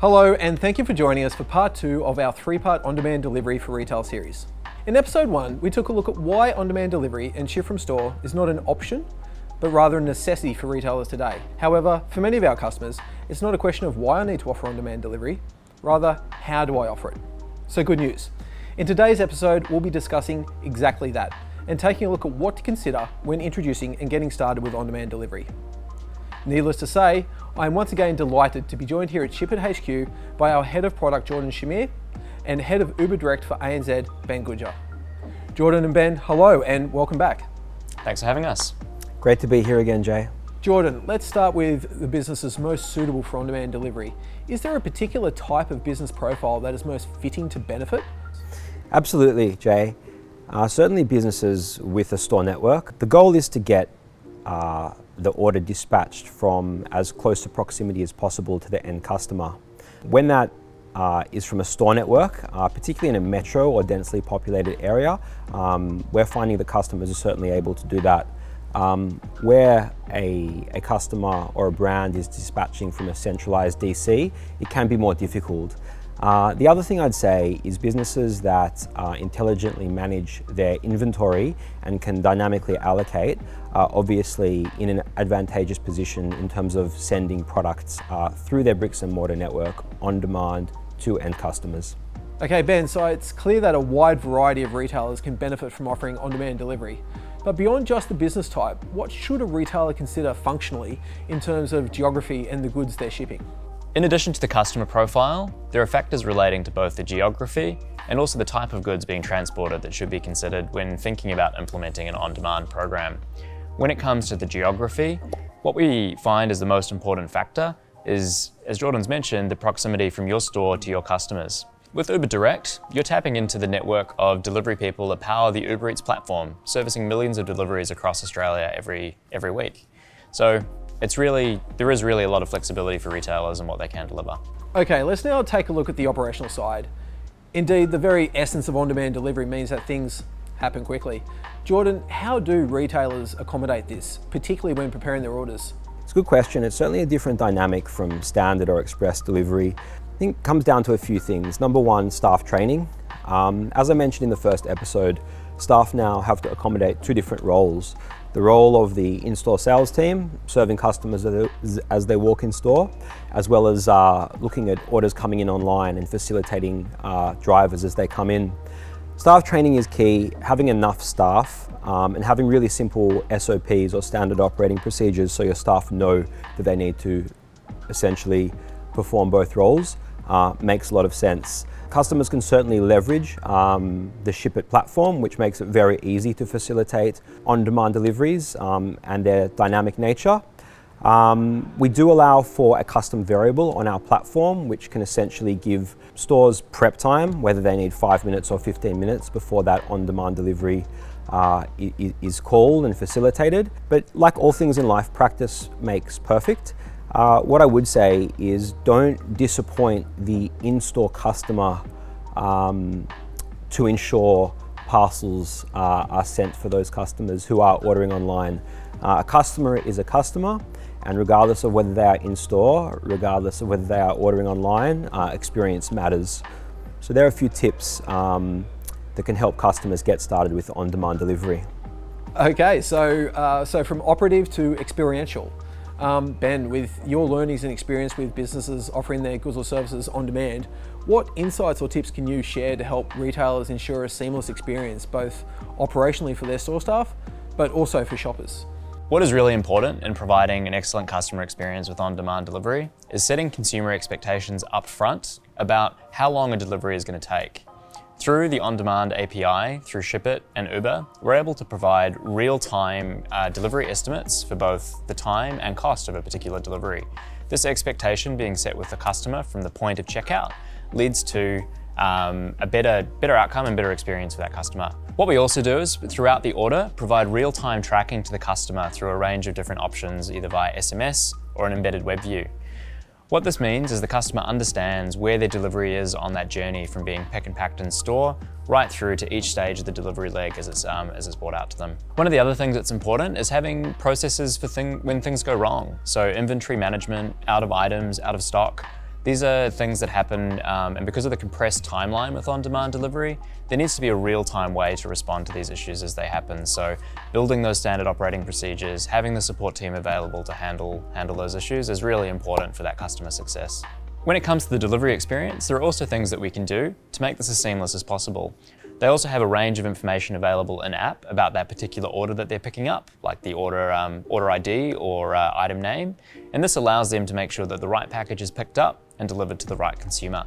Hello, and thank you for joining us for part 2 of our 3-part on-demand delivery for retail series. In episode 1, we took a look at why on-demand delivery and ship from store is not an option, but rather a necessity for retailers today. However, for many of our customers, it's not a question of why I need to offer on-demand delivery, rather, how do I offer it? So good news. In today's episode, we'll be discussing exactly that and taking a look at what to consider when introducing and getting started with on-demand delivery. Needless to say, I am once again delighted to be joined here at Shippit HQ by our Head of Product, Jordan Shamir, and Head of Uber Direct for ANZ, Ben Goodger. Jordan and Ben, hello and welcome back. Thanks for having us. Great to be here again, Jay. Jordan, let's start with the businesses most suitable for on-demand delivery. Is there a particular type of business profile that is most fitting to benefit? Absolutely, Jay. Certainly businesses with a store network. The goal is to get the order dispatched from as close to proximity as possible to the end customer. When that is from a store network, particularly in a metro or densely populated area, we're finding the customers are certainly able to do that. Where a customer or a brand is dispatching from a centralized DC, it can be more difficult. The other thing I'd say is businesses that intelligently manage their inventory and can dynamically allocate are obviously in an advantageous position in terms of sending products through their bricks and mortar network on demand to end customers. Okay, Ben, so it's clear that a wide variety of retailers can benefit from offering on-demand delivery. But beyond just the business type, what should a retailer consider functionally in terms of geography and the goods they're shipping? In addition to the customer profile, there are factors relating to both the geography and also the type of goods being transported that should be considered when thinking about implementing an on-demand program. When it comes to the geography, what we find is the most important factor is, as Jordan's mentioned, the proximity from your store to your customers. With Uber Direct, you're tapping into the network of delivery people that power the Uber Eats platform, servicing millions of deliveries across Australia every week. So there is really a lot of flexibility for retailers and what they can deliver. Okay, let's now take a look at the operational side. Indeed, the very essence of on-demand delivery means that things happen quickly. Jordan, how do retailers accommodate this, particularly when preparing their orders? It's a good question. It's certainly a different dynamic from standard or express delivery. I think it comes down to a few things. Number one, staff training. As I mentioned in the first episode, staff now have to accommodate two different roles. The role of the in-store sales team, serving customers as they walk in store, as well as looking at orders coming in online and facilitating drivers as they come in. Staff training is key. Having enough staff and having really simple SOPs or standard operating procedures so your staff know that they need to essentially perform both roles makes a lot of sense. Customers can certainly leverage the Shippit platform, which makes it very easy to facilitate on-demand deliveries and their dynamic nature. We do allow for a custom variable on our platform, which can essentially give stores prep time, whether they need 5 minutes or 15 minutes before that on-demand delivery is called and facilitated. But like all things in life, practice makes perfect. What I would say is don't disappoint the in-store customer to ensure parcels are sent for those customers who are ordering online. A customer is a customer, and regardless of whether they are in-store, regardless of whether they are ordering online, experience matters. So there are a few tips that can help customers get started with on-demand delivery. Okay, so from operative to experiential. Ben, with your learnings and experience with businesses offering their goods or services on demand, what insights or tips can you share to help retailers ensure a seamless experience, both operationally for their store staff, but also for shoppers? What is really important in providing an excellent customer experience with on-demand delivery is setting consumer expectations up front about how long a delivery is going to take. Through the on-demand API, through Shippit and Uber, we're able to provide real-time delivery estimates for both the time and cost of a particular delivery. This expectation being set with the customer from the point of checkout leads to a better outcome and better experience for that customer. What we also do is, throughout the order, provide real-time tracking to the customer through a range of different options, either via SMS or an embedded web view. What this means is the customer understands where their delivery is on that journey from being pick and packed in store right through to each stage of the delivery leg as it's brought out to them. One of the other things that's important is having processes for when things go wrong. So inventory management, out of items, out of stock. These are things that happen, and because of the compressed timeline with on-demand delivery, there needs to be a real-time way to respond to these issues as they happen. So building those standard operating procedures, having the support team available to handle those issues is really important for that customer success. When it comes to the delivery experience, there are also things that we can do to make this as seamless as possible. They also have a range of information available in-app about that particular order that they're picking up, like the order ID or item name, and this allows them to make sure that the right package is picked up and delivered to the right consumer.